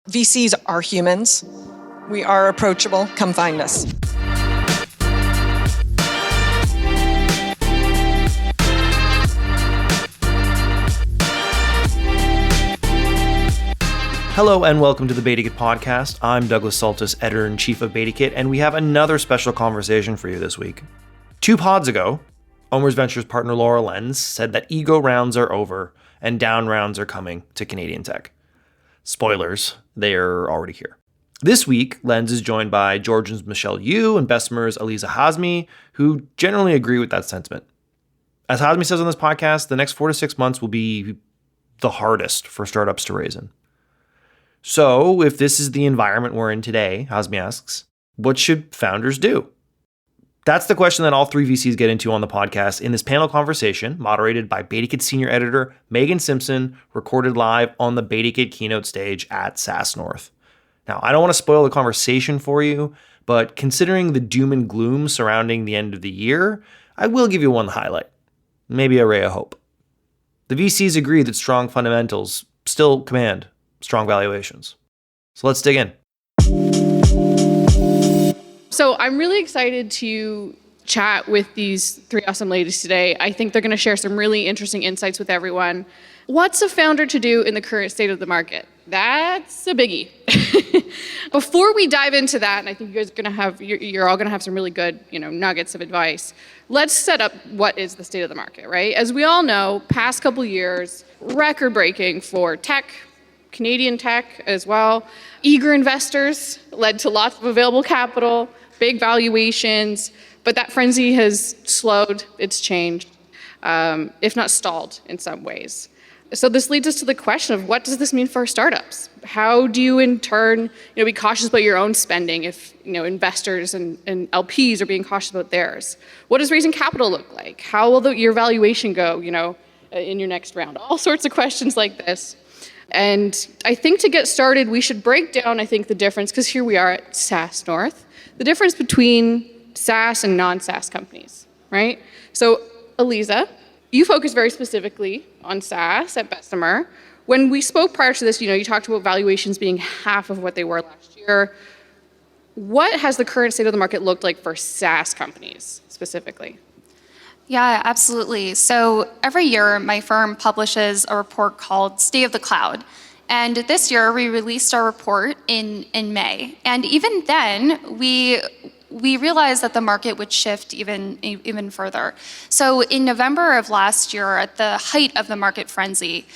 VCs are humans. We are approachable. Come find us. Hello and welcome to the BetaKit podcast. I'm Douglas Saltis, editor-in-chief of BetaKit, and we have another special conversation for you this week. 2 pods ago, OMERS Ventures partner Laura Lenz said that ego rounds are over and down rounds are coming to Canadian tech. Spoilers, they're already here. This week, Lenz is joined by Georgian's Michelle Yu and Bessemer's Aleeza Hashmi, who generally agree with that sentiment. As Hashmi says on this podcast, the next 4 to 6 months will be the hardest for startups to raise in. So, if this is the environment we're in today, Hashmi asks, what should founders do? That's the question that all 3 VCs get into on the podcast in this panel conversation, moderated by BetaKit senior editor Meagan Simpson, recorded live on the BetaKit Keynote Stage at SAAS North. Now, I don't want to spoil the conversation for you, but considering the doom and gloom surrounding the end of the year, I will give you one highlight, maybe a ray of hope. The VCs agree that strong fundamentals still command strong valuations. So let's dig in. So I'm really excited to chat with these 3 awesome ladies today. I think they're going to share some really interesting insights with everyone. What's a founder to do in the current state of the market? That's a biggie. Before we dive into that, and I think you guys are you're all going to have some really good, nuggets of advice. Let's set up what is the state of the market, right? As we all know, past couple years, record-breaking for tech, Canadian tech as well. Eager investors led to lots of available capital, big valuations, but that frenzy has slowed, it's changed, if not stalled in some ways. So this leads us to the question of what does this mean for startups? How do you in turn be cautious about your own spending if investors and LPs are being cautious about theirs? What does raising capital look like? How will your valuation go in your next round? All sorts of questions like this. And I think to get started, we should break down, the difference, because here we are at SAAS North, the difference between SaaS and non-SaaS companies, right? So, Aleeza, you focus very specifically on SaaS at Bessemer. When we spoke prior to this, you talked about valuations being half of what they were last year. What has the current state of the market looked like for SaaS companies specifically? Yeah, absolutely. So every year, my firm publishes a report called State of the Cloud. And this year, we released our report in May. And even then, we realized that the market would shift even further. So in November of last year, at the height of the market frenzy,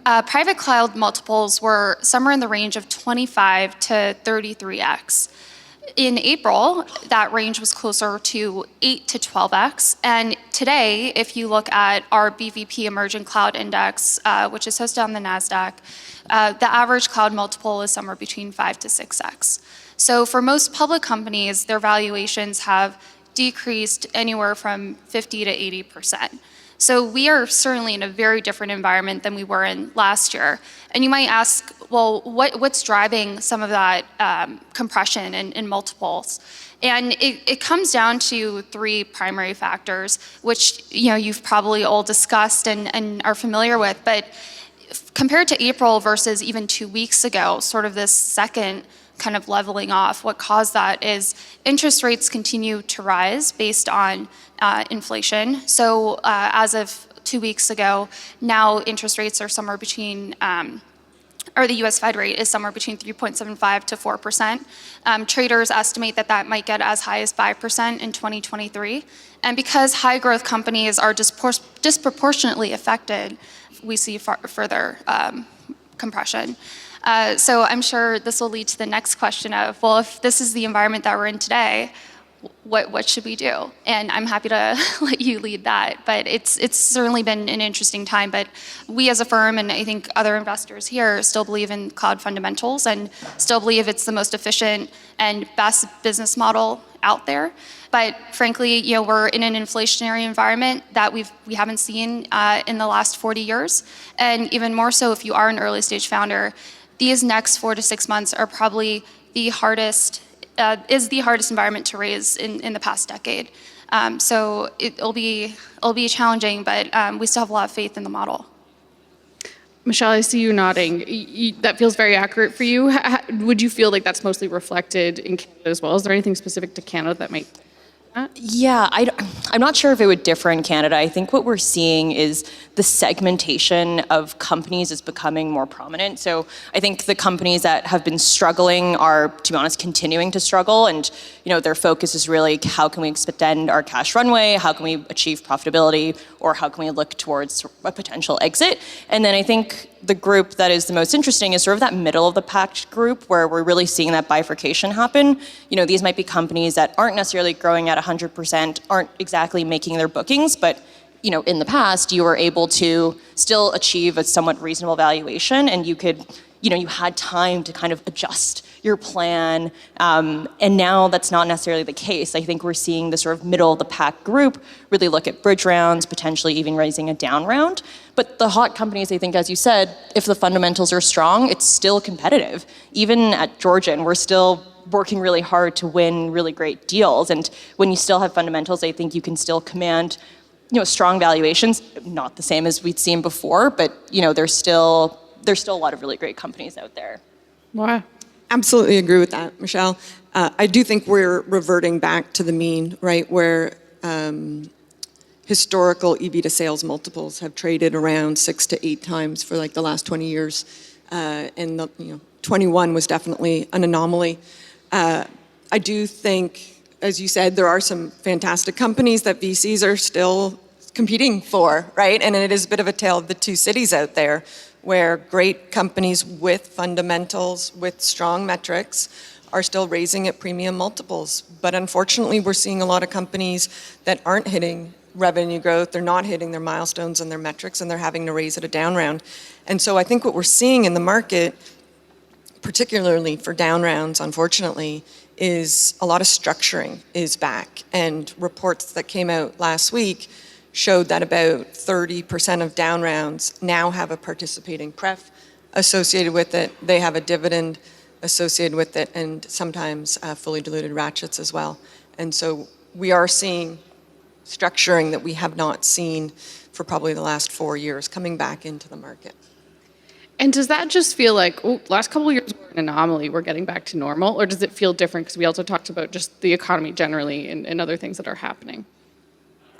private cloud multiples were somewhere in the range of 25 to 33x. In April, that range was closer to 8 to 12x. And today, if you look at our BVP Emerging Cloud Index, which is hosted on the NASDAQ, the average cloud multiple is somewhere between 5 to 6x. So for most public companies, their valuations have decreased anywhere from 50 to 80%. So we are certainly in a very different environment than we were in last year. And you might ask, well, what's driving some of that compression in multiples? And it comes down to 3 primary factors, which you've probably all discussed and are familiar with. But compared to April versus even 2 weeks ago, sort of this second kind of leveling off, what caused that is interest rates continue to rise based on inflation. So as of 2 weeks ago, now interest rates are somewhere between, or the US Fed rate is somewhere between 3.75 to 4%. Traders estimate that might get as high as 5% in 2023. And because high growth companies are disproportionately affected, we see further compression. So I'm sure this will lead to the next question of, well, if this is the environment that we're in today, what should we do? And I'm happy to let you lead that. But it's certainly been an interesting time. But we as a firm, and I think other investors here, still believe in cloud fundamentals and still believe it's the most efficient and best business model out there. But frankly, we're in an inflationary environment that we haven't seen in the last 40 years. And even more so if you are an early stage founder, these next 4 to 6 months are probably the hardest environment to raise in the past decade. So it'll be challenging, but we still have a lot of faith in the model. Michelle, I see you nodding. That feels very accurate for you. Would you feel like that's mostly reflected in Canada as well? Is there anything specific to Canada that might? Yeah, I'm not sure if it would differ in Canada. I think what we're seeing is the segmentation of companies is becoming more prominent. So I think the companies that have been struggling are, to be honest, continuing to struggle. And their focus is really how can we extend our cash runway, how can we achieve profitability, or how can we look towards a potential exit. And then I think the group that is the most interesting is sort of that middle of the pack group where we're really seeing that bifurcation happen. These might be companies that aren't necessarily growing at 100%, aren't exactly making their bookings, but in the past you were able to still achieve a somewhat reasonable valuation, and you could, you had time to kind of adjust your plan. And now that's not necessarily the case. I think we're seeing the sort of middle of the pack group really look at bridge rounds, potentially even raising a down round. But the hot companies, I think, as you said, if the fundamentals are strong, it's still competitive. Even at Georgian, we're still working really hard to win really great deals. And when you still have fundamentals, I think you can still command strong valuations, not the same as we'd seen before, but there's still a lot of really great companies out there. Wow. Absolutely agree with that, Michelle. I do think we're reverting back to the mean, right, where historical EV to sales multiples have traded around 6 to 8 times for like the last 20 years. And 21 was definitely an anomaly. I do think, as you said, there are some fantastic companies that VCs are still competing for, right? And it is a bit of a tale of the two cities out there, where great companies with fundamentals, with strong metrics, are still raising at premium multiples. But unfortunately, we're seeing a lot of companies that aren't hitting revenue growth, they're not hitting their milestones and their metrics, and they're having to raise at a down round. And so I think what we're seeing in the market, particularly for down rounds, unfortunately, is a lot of structuring is back. And reports that came out last week showed that about 30% of down rounds now have a participating pref associated with it. They have a dividend associated with it, and sometimes fully diluted ratchets as well. And so we are seeing structuring that we have not seen for probably the last 4 years coming back into the market. And does that just feel like, last couple of years were an anomaly, we're getting back to normal? Or does it feel different? Because we also talked about just the economy generally and other things that are happening.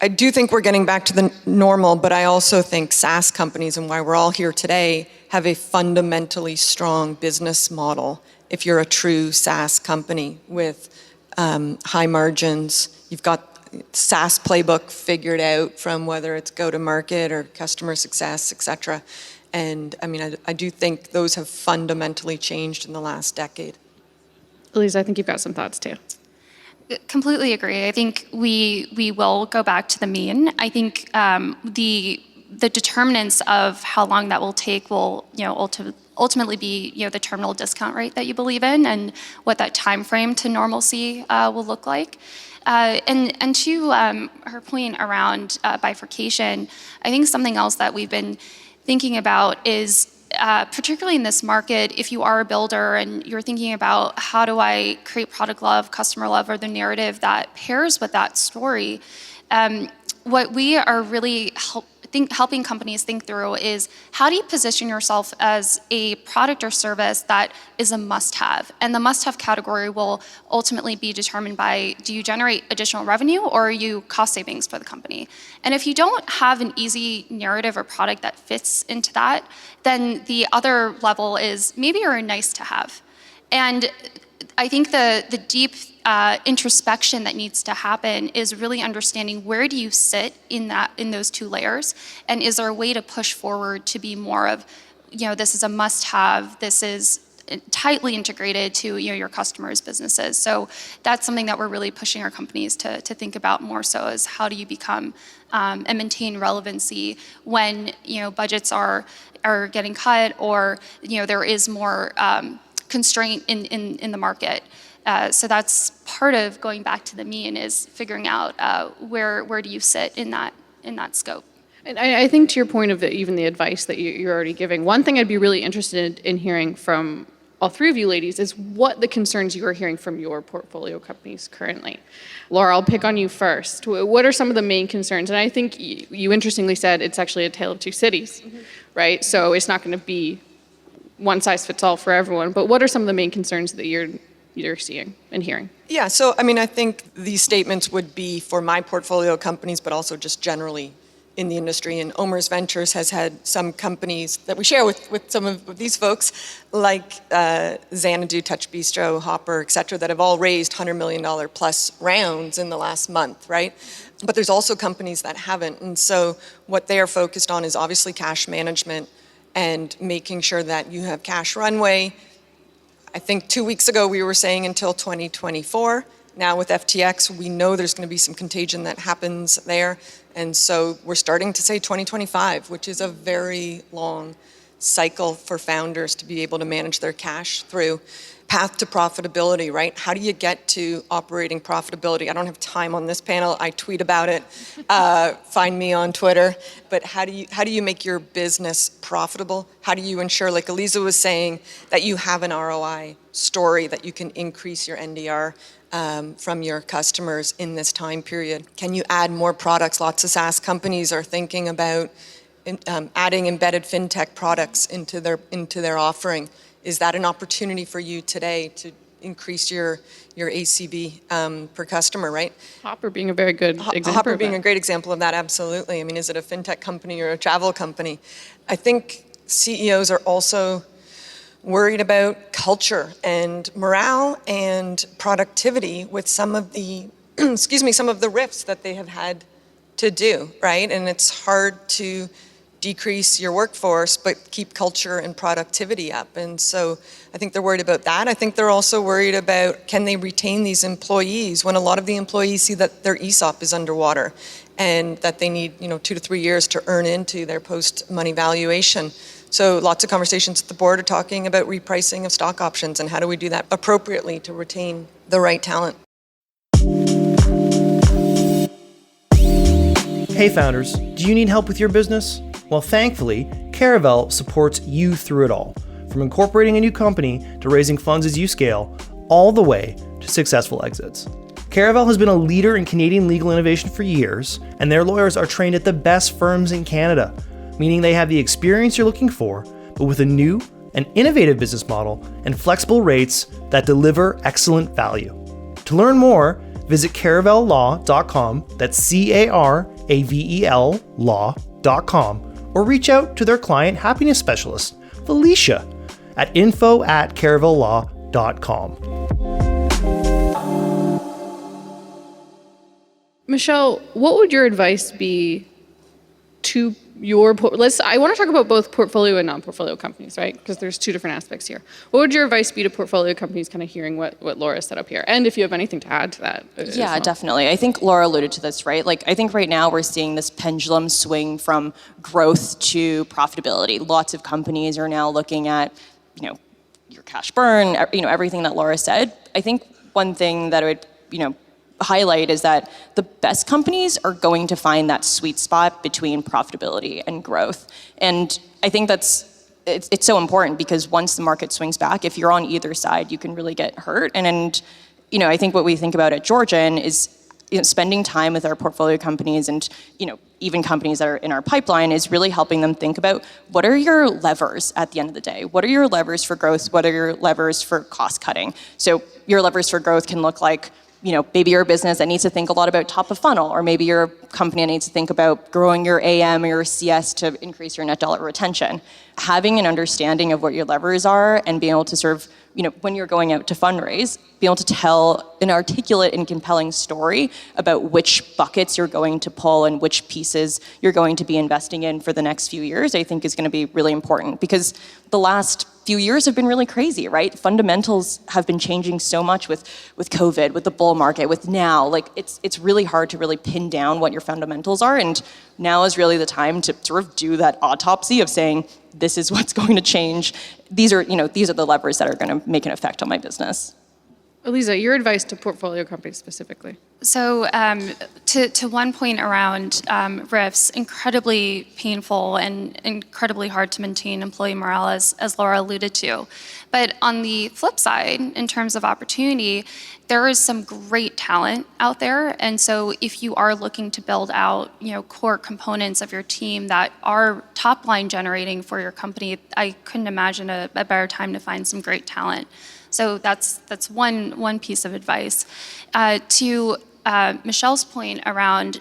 I do think we're getting back to the normal, but I also think SaaS companies, and why we're all here today, have a fundamentally strong business model. If you're a true SaaS company with high margins, you've got SaaS playbook figured out from whether it's go-to-market or customer success, et cetera. And I do think those have fundamentally changed in the last decade. Aleeza, I think you've got some thoughts too. Completely agree. I think we will go back to the mean. I think the determinants of how long that will take will ultimately be the terminal discount rate that you believe in and what that time frame to normalcy will look like. And to her point around bifurcation, I think something else that we've been thinking about is particularly in this market, if you are a builder and you're thinking about how do I create product love, customer love, or the narrative that pairs with that story, what we are really helping companies think through is how do you position yourself as a product or service that is a must-have? And the must-have category will ultimately be determined by, do you generate additional revenue or are you cost savings for the company? And if you don't have an easy narrative or product that fits into that, then the other level is maybe you're a nice to have. And I think the deep introspection that needs to happen is really understanding where do you sit in those two layers, and is there a way to push forward to be more of, this is a must-have, this is tightly integrated to your customers' businesses. So that's something that we're really pushing our companies to think about more so, is how do you become and maintain relevancy when budgets are getting cut or there is more constraint in the market. So that's part of going back to the mean, is figuring out where do you sit in that scope. And I think to your point of even the advice that you're already giving, one thing I'd be really interested in hearing from all three of you ladies is what the concerns you are hearing from your portfolio companies currently. Laura, I'll pick on you first. What are some of the main concerns? And I think you interestingly said it's actually a tale of two cities, right? So it's not going to be one size fits all for everyone. But what are some of the main concerns that you're seeing and hearing? Yeah, so I mean, I think these statements would be for my portfolio companies, but also just generally in the industry. And OMERS Ventures has had some companies that we share with some of these folks, like Xanadu, Touch Bistro, Hopper, et cetera, that have all raised $100 million plus rounds in the last month, right? But there's also companies that haven't. And so what they are focused on is obviously cash management and making sure that you have cash runway. I think 2 weeks ago we were saying until 2024. Now with FTX, we know there's going to be some contagion that happens there. And so we're starting to say 2025, which is a very long cycle for founders to be able to manage their cash through. Path to profitability, right? How do you get to operating profitability? I don't have time on this panel. I tweet about it. Find me on Twitter. But how do you make your business profitable? How do you ensure, like Aleeza was saying, that you have an ROI story, that you can increase your NDR from your customers in this time period? Can you add more products? Lots of SaaS companies are thinking about adding embedded fintech products into their offering. Is that an opportunity for you today to increase your ACV per customer, right? Hopper being a very good example. Hopper being a great example of that, absolutely. I mean, is it a fintech company or a travel company? I think CEOs are also worried about culture and morale and productivity with some of the, some of the rifts that they have had to do, right? And it's hard to decrease your workforce, but keep culture and productivity up. And so I think they're worried about that. I think they're also worried about, can they retain these employees when a lot of the employees see that their ESOP is underwater and that they need 2 to 3 years to earn into their post-money valuation. So lots of conversations at the board are talking about repricing of stock options and how do we do that appropriately to retain the right talent. Hey founders, do you need help with your business? Well, thankfully, Caravel supports you through it all, from incorporating a new company to raising funds as you scale, all the way to successful exits. Caravel has been a leader in Canadian legal innovation for years, and their lawyers are trained at the best firms in Canada, meaning they have the experience you're looking for, but with a new and innovative business model and flexible rates that deliver excellent value. To learn more, visit caravellaw.com, that's CARAVEL law.com, or reach out to their client happiness specialist, Felicia, at info@caravellaw.com. Michelle, what would your advice be to I want to talk about both portfolio and non-portfolio companies, right? Because there's two different aspects here. What would your advice be to portfolio companies kind of hearing what Laura set up here? And if you have anything to add to that. Yeah, definitely. I think Laura alluded to this, right? Like, I think right now we're seeing this pendulum swing from growth to profitability. Lots of companies are now looking at, your cash burn, everything that Laura said. I think one thing that I would, highlight is that the best companies are going to find that sweet spot between profitability and growth. And I think it's so important because once the market swings back, if you're on either side, you can really get hurt. And I think what we think about at Georgian is spending time with our portfolio companies and even companies that are in our pipeline is really helping them think about what are your levers at the end of the day? What are your levers for growth? What are your levers for cost cutting? So your levers for growth can look like maybe you're a business that needs to think a lot about top of funnel, or maybe you're a company that needs to think about growing your AM or your CS to increase your net dollar retention. Having an understanding of what your levers are and being able to sort of, when you're going out to fundraise, be able to tell an articulate and compelling story about which buckets you're going to pull and which pieces you're going to be investing in for the next few years, I think is going to be really important because the last few years have been really crazy, right? Fundamentals have been changing so much with COVID, with the bull market, with now. Like it's really hard to really pin down what your fundamentals are, and now is really the time to sort of do that autopsy of saying, this is what's going to change. These are the levers that are going to make an effect on my business. Aleeza, your advice to portfolio companies specifically. So to one point around RIFs, incredibly painful and incredibly hard to maintain employee morale, as Laura alluded to. But on the flip side, in terms of opportunity, there is some great talent out there. And so if you are looking to build out, core components of your team that are top line generating for your company, I couldn't imagine a better time to find some great talent. So that's one piece of advice. To Michelle's point around,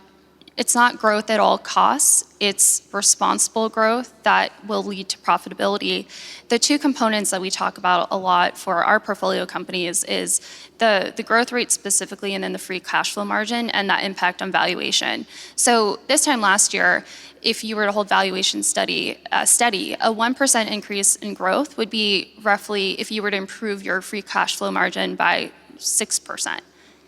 it's not growth at all costs, it's responsible growth that will lead to profitability. The two components that we talk about a lot for our portfolio companies is the growth rate specifically, and then the free cash flow margin and that impact on valuation. So this time last year, if you were to hold valuation steady, a 1% increase in growth would be roughly, if you were to improve your free cash flow margin by 6%.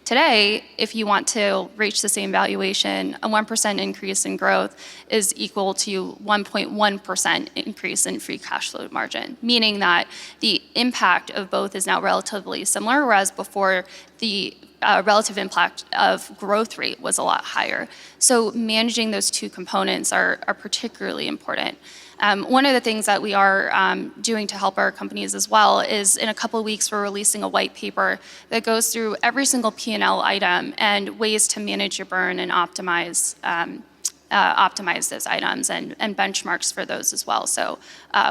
Today, if you want to reach the same valuation, a 1% increase in growth is equal to 1.1% increase in free cash flow margin, meaning that the impact of both is now relatively similar, whereas before the relative impact of growth rate was a lot higher. So managing those two components are particularly important. One of the things that we are doing to help our companies as well is in a couple of weeks we're releasing a white paper that goes through every single P&L item and ways to manage your burn and optimize those items and benchmarks for those as well. So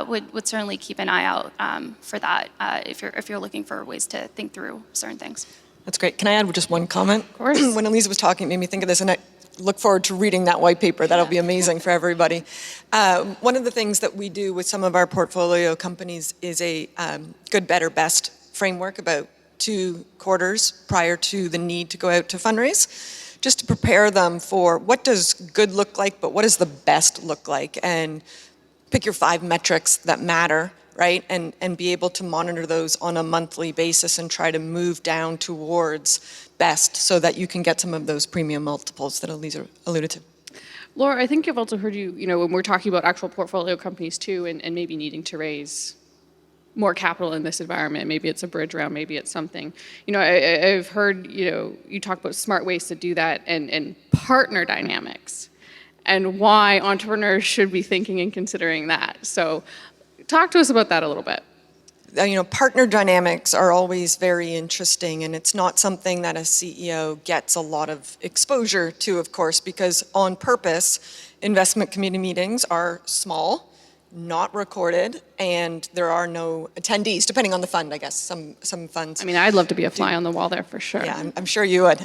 would certainly keep an eye out for that if you're looking for ways to think through certain things. That's great. Can I add just one comment? Of course. When Aleeza was talking, it made me think of this, and I look forward to reading that white paper. That'll be amazing for everybody. One of the things that we do with some of our portfolio companies is a good, better, best framework about 2 quarters prior to the need to go out to fundraise, just to prepare them for what does good look like, but what does the best look like, and pick your 5 metrics that matter, right? And be able to monitor those on a monthly basis and try to move down towards best so that you can get some of those premium multiples that Aleeza alluded to. Laura, I think I've also heard you, when we're talking about actual portfolio companies too, and maybe needing to raise more capital in this environment. Maybe it's a bridge round, maybe it's something. I've heard, you talk about smart ways to do that and partner dynamics and why entrepreneurs should be thinking and considering that. So talk to us about that a little bit. Partner dynamics are always very interesting, and it's not something that a CEO gets a lot of exposure to, of course, because on purpose, investment committee meetings are small, not recorded, and there are no attendees, depending on the fund, I guess. Some funds. I mean, I'd love to be a fly on the wall there for sure. Yeah, I'm sure you would.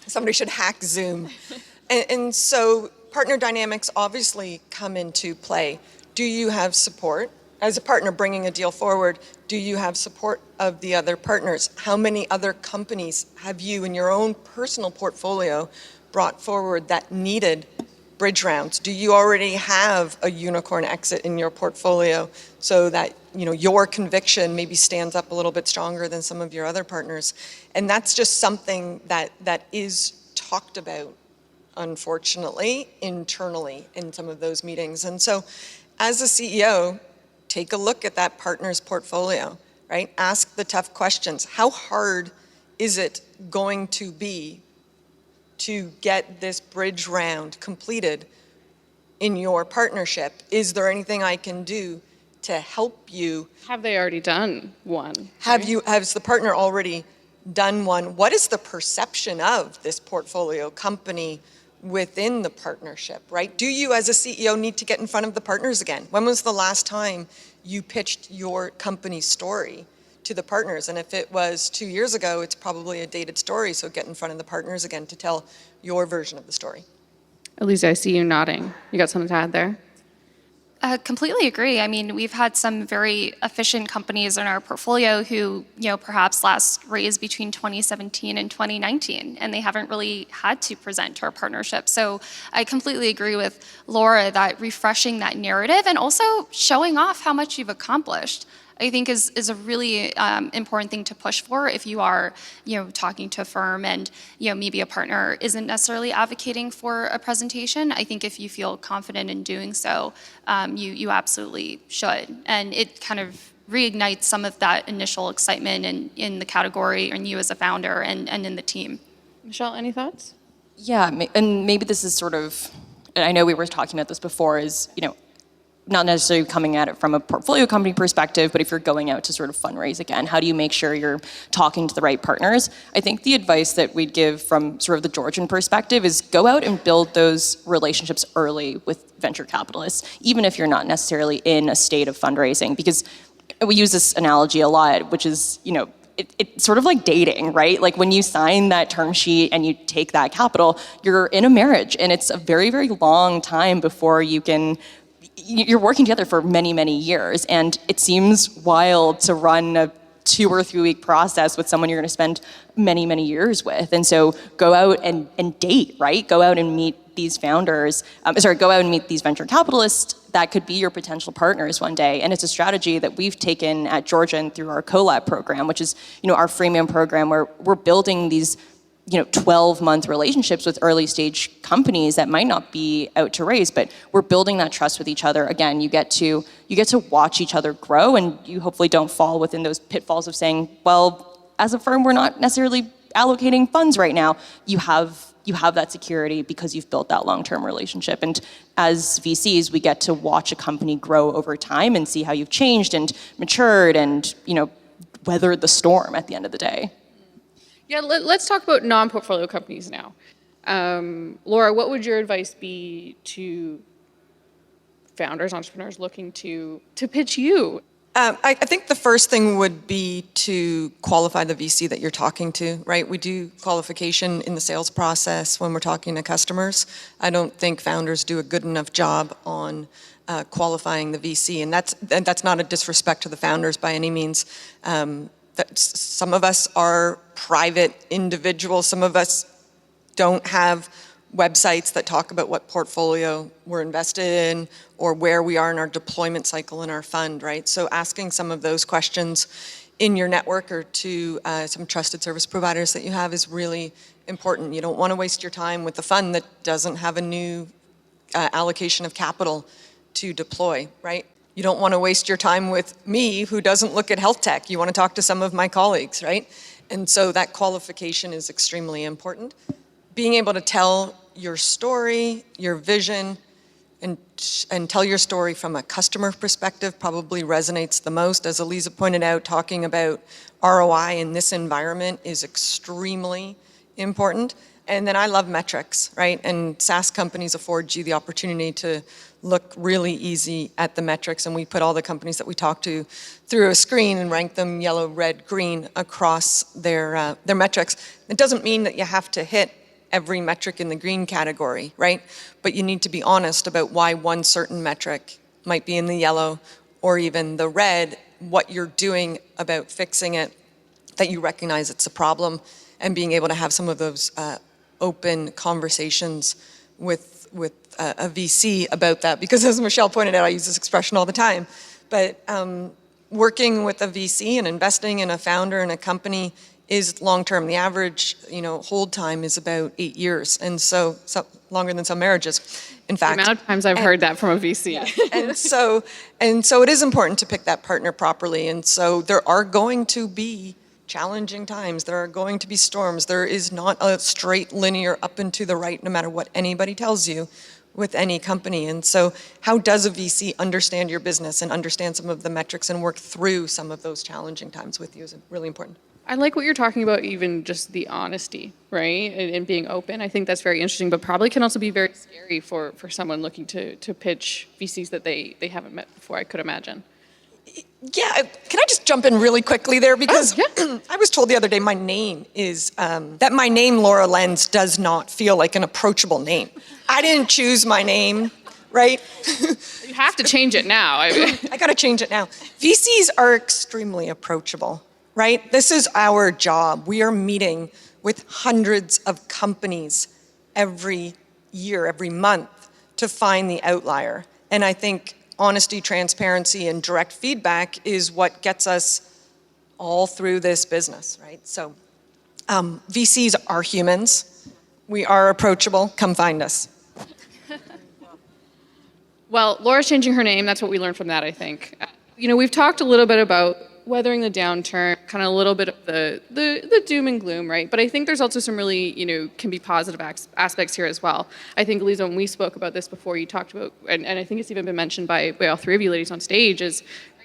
Somebody should hack Zoom. And so partner dynamics obviously come into play. Do you have support? As a partner bringing a deal forward, do you have support of the other partners? How many other companies have you in your own personal portfolio brought forward that needed bridge rounds? Do you already have a unicorn exit in your portfolio so that your conviction maybe stands up a little bit stronger than some of your other partners? And that's just something that is talked about, unfortunately, internally in some of those meetings. And so as a CEO, take a look at that partner's portfolio, right? Ask the tough questions. How hard is it going to be to get this bridge round completed in your partnership? Is there anything I can do to help you? Have they already done one? Has the partner already done one? What is the perception of this portfolio company within the partnership, right? Do you as a CEO need to get in front of the partners again? When was the last time you pitched your company's story to the partners? And if it was 2 years ago, it's probably a dated story, so get in front of the partners again to tell your version of the story. Aleeza, I see you nodding. You got something to add there? Completely agree. I mean, we've had some very efficient companies in our portfolio who, perhaps last raised between 2017 and 2019, and they haven't really had to present to our partnership. So I completely agree with Laura that refreshing that narrative and also showing off how much you've accomplished, I think is a really important thing to push for if you are, talking to a firm and, maybe a partner isn't necessarily advocating for a presentation. I think if you feel confident in doing so, you absolutely should. And it kind of reignites some of that initial excitement in the category and you as a founder and in the team. Michelle, any thoughts? Yeah, and maybe this is sort of, and I know we were talking about this before, is, not necessarily coming at it from a portfolio company perspective, but if you're going out to sort of fundraise again, how do you make sure you're talking to the right partners? I think the advice that we'd give from sort of the Georgian perspective is go out and build those relationships early with venture capitalists, even if you're not necessarily in a state of fundraising, because we use this analogy a lot, which is, it's sort of like dating, right? Like when you sign that term sheet and you take that capital, you're in a marriage, and it's a very, very long time before you're working together for many, many years. And it seems wild to run a 2 or 3 week process with someone you're going to spend many, many years with. And so go out and date, right? Go out and meet these founders, go out and meet these venture capitalists that could be your potential partners one day. And it's a strategy that we've taken at Georgian through our CoLab program, which is, our freemium program where we're building these 12-month relationships with early stage companies that might not be out to raise, but we're building that trust with each other. Again, you get to watch each other grow, and you hopefully don't fall within those pitfalls of saying, well, as a firm, we're not necessarily allocating funds right now. You have that security because you've built that long-term relationship. And as VCs, we get to watch a company grow over time and see how you've changed and matured and, weathered the storm at the end of the day. Yeah, let's talk about non-portfolio companies now. Laura, what would your advice be to founders, entrepreneurs looking to pitch you? I think the first thing would be to qualify the VC that you're talking to, right? We do qualification in the sales process when we're talking to customers. I don't think founders do a good enough job on qualifying the VC, and that's not a disrespect to the founders by any means. That some of us are private individuals. Some of us don't have websites that talk about what portfolio we're invested in or where we are in our deployment cycle in our fund, right? So asking some of those questions in your network or to some trusted service providers that you have is really important. You don't want to waste your time with a fund that doesn't have a new allocation of capital to deploy, right? You don't want to waste your time with me who doesn't look at health tech. You want to talk to some of my colleagues, right? And so that qualification is extremely important. Being able to tell your story, your vision, and tell your story from a customer perspective probably resonates the most. As Aleeza pointed out, talking about ROI in this environment is extremely important. And then I love metrics, right? And SaaS companies afford you the opportunity to look really easy at the metrics, and we put all the companies that we talk to through a screen and rank them yellow, red, green across their metrics. It doesn't mean that you have to hit every metric in the green category, right? But you need to be honest about why one certain metric might be in the yellow or even the red, what you're doing about fixing it, that you recognize it's a problem, and being able to have some of those open conversations with a VC about that. Because as Michelle pointed out, I use this expression all the time, but working with a VC and investing in a founder and a company is long-term. The average, hold time is about 8 years, and so longer than some marriages, in fact. The amount of times I've heard that from a VC. Yeah. and so it is important to pick that partner properly, and so there are going to be challenging times. There are going to be storms. There is not a straight linear up and to the right, no matter what anybody tells you with any company. And so how does a VC understand your business and understand some of the metrics and work through some of those challenging times with you is really important. I like what you're talking about, even just the honesty, right? And being open. I think that's very interesting, but probably can also be very scary for someone looking to pitch VCs that they haven't met before, I could imagine. Yeah, can I just jump in really quickly there? Because I was told the other day my name is, that my name, Laura Lenz, does not feel like an approachable name. I didn't choose my name, right? You have to change it now. I got to change it now. VCs are extremely approachable, right? This is our job. We are meeting with hundreds of companies every year, every month, to find the outlier. And I think honesty, transparency, and direct feedback is what gets us all through this business, right? So VCs are humans. We are approachable. Come find us. Well, Laura's changing her name. That's what we learned from that, I think. We've talked a little bit about weathering the downturn, kind of a little bit of the doom and gloom, right? But I think there's also some really, can be positive aspects here as well. I think, Aleeza, when we spoke about this before, you talked about, and I think it's even been mentioned by all three of you ladies on stage, is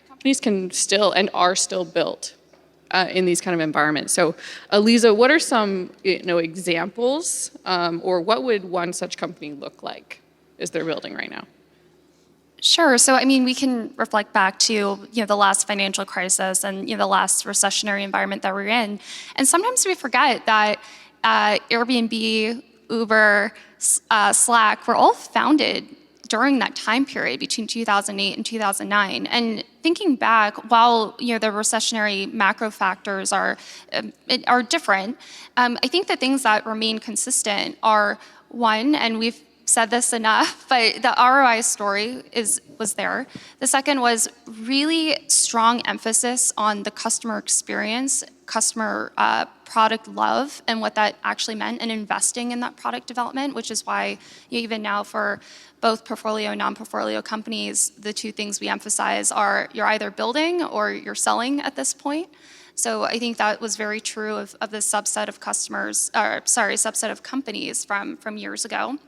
companies can still and are still built in these kind of environments. So, Aleeza, what are some examples, or what would one such company look like as they're building right now? Sure. So, I mean, we can reflect back to, the last financial crisis and, the last recessionary environment that we're in. And sometimes we forget that Airbnb, Uber, Slack were all founded during that time period between 2008 and 2009. And thinking back, while, the recessionary macro factors are different, I think the things that remain consistent are, one, and we've said this enough, but the ROI story was there. The second was really strong emphasis on the customer experience, customer product love, and what that actually meant, and investing in that product development, which is why even now for both portfolio and non-portfolio companies, the two things we emphasize are you're either building or you're selling at this point. So I think that was very true of the subset of companies from years ago.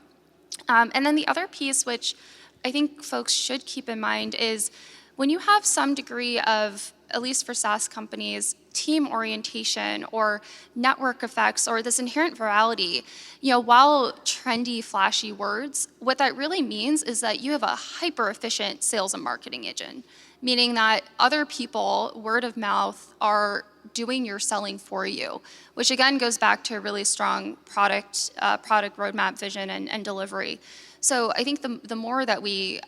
And then the other piece, which I think folks should keep in mind, is when you have some degree of, at least for SaaS companies, team orientation or network effects or this inherent virality, while trendy, flashy words, what that really means is that you have a hyper-efficient sales and marketing engine, meaning that other people, word of mouth, are doing your selling for you, which again goes back to a really strong product roadmap vision and delivery. So I think the more that we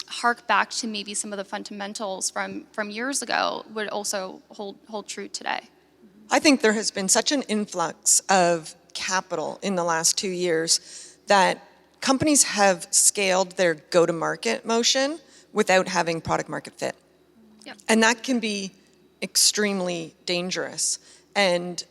hark back to maybe some of the fundamentals from years ago would also hold true today. I think there has been such an influx of capital in the last 2 years that companies have scaled their go-to-market motion without having product market fit. Yep. And that can be extremely dangerous. And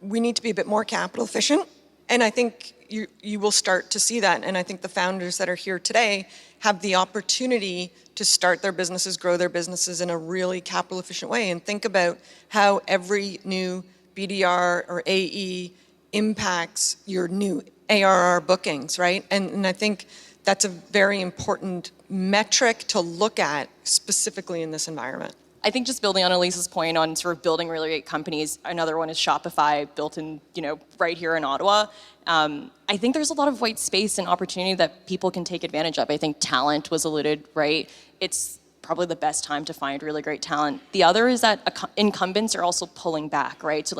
we need to be a bit more capital efficient. And I think you will start to see that. And I think the founders that are here today have the opportunity to start their businesses, grow their businesses in a really capital efficient way, and think about how every new BDR or AE impacts your new ARR bookings, right? And I think that's a very important metric to look at specifically in this environment. I think just building on Aleeza's point on sort of building really great companies, another one is Shopify, built in, right here in Ottawa. I think there's a lot of white space and opportunity that people can take advantage of. I think talent was alluded, right? It's probably the best time to find really great talent. The other is that incumbents are also pulling back, right? So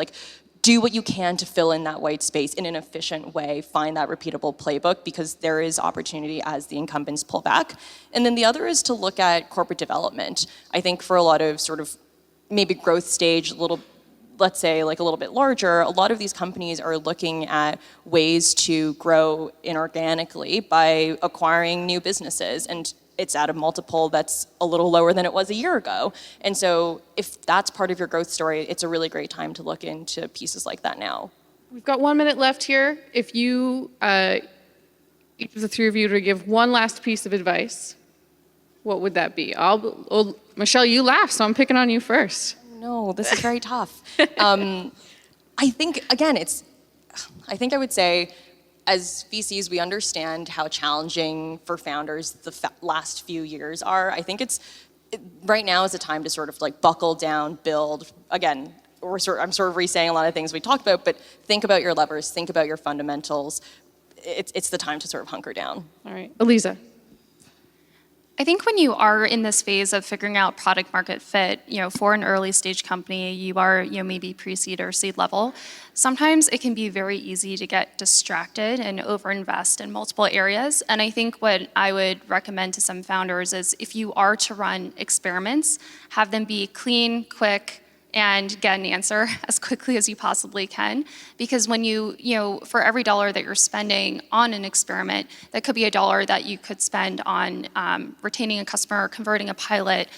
do what you can to fill in that white space in an efficient way, find that repeatable playbook, because there is opportunity as the incumbents pull back. And then the other is to look at corporate development. I think for a lot of sort of maybe growth stage, let's say a little bit larger, a lot of these companies are looking at ways to grow inorganically by acquiring new businesses. And it's at a multiple that's a little lower than it was a year ago. And so if that's part of your growth story, it's a really great time to look into pieces like that now. We've got 1 minute left here. If you, each of the three of you, to give one last piece of advice, what would that be? Michelle, you laugh, so I'm picking on you first. No, this is very tough. I think, again, I think I would say, as VCs, we understand how challenging for founders the last few years are. I think right now is a time to sort of buckle down, build. Again, I'm sort of re-saying a lot of things we talked about, but think about your levers, think about your fundamentals. It's the time to sort of hunker down. All right, Aleeza. I think when you are in this phase of figuring out product market fit, for an early stage company, you are, maybe pre-seed or seed level, sometimes it can be very easy to get distracted and overinvest in multiple areas. And I think what I would recommend to some founders is if you are to run experiments, have them be clean, quick, and get an answer as quickly as you possibly can. Because when for every dollar that you're spending on an experiment, that could be a dollar that you could spend on retaining a customer, converting a pilot,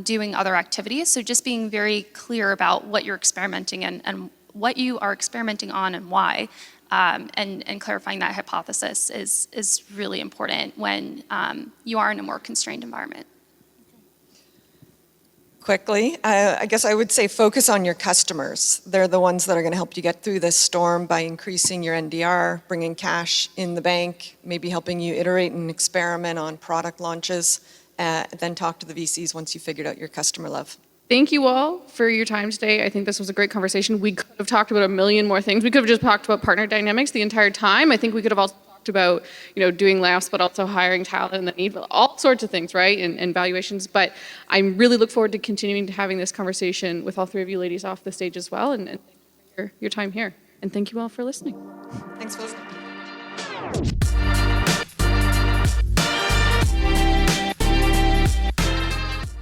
doing other activities. So just being very clear about what you're experimenting and what you are experimenting on and why, and clarifying that hypothesis is really important when you are in a more constrained environment. quickly. I guess I would say focus on your customers. They're the ones that are going to help you get through this storm by increasing your NDR, bringing cash in the bank, maybe helping you iterate and experiment on product launches, then talk to the VCs once you figured out your customer love. Thank you all for your time today. I think this was a great conversation. We could have talked about a million more things. We could have just talked about partner dynamics the entire time. I think we could have also talked about, doing layoffs, but also hiring talent and the need for all sorts of things, right? And valuations. But I really look forward to continuing to having this conversation with all three of you ladies off the stage as well. And thank you for your time here. And thank you all for listening. Thanks for listening.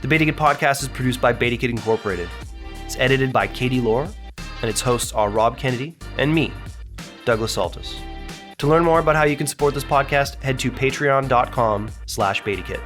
The BetaKit podcast is produced by BetaKit Incorporated. It's edited by Katie Lohr, and its hosts are Rob Kennedy and me, Douglas Saltus. To learn more about how you can support this podcast, head to patreon.com/BetaKit.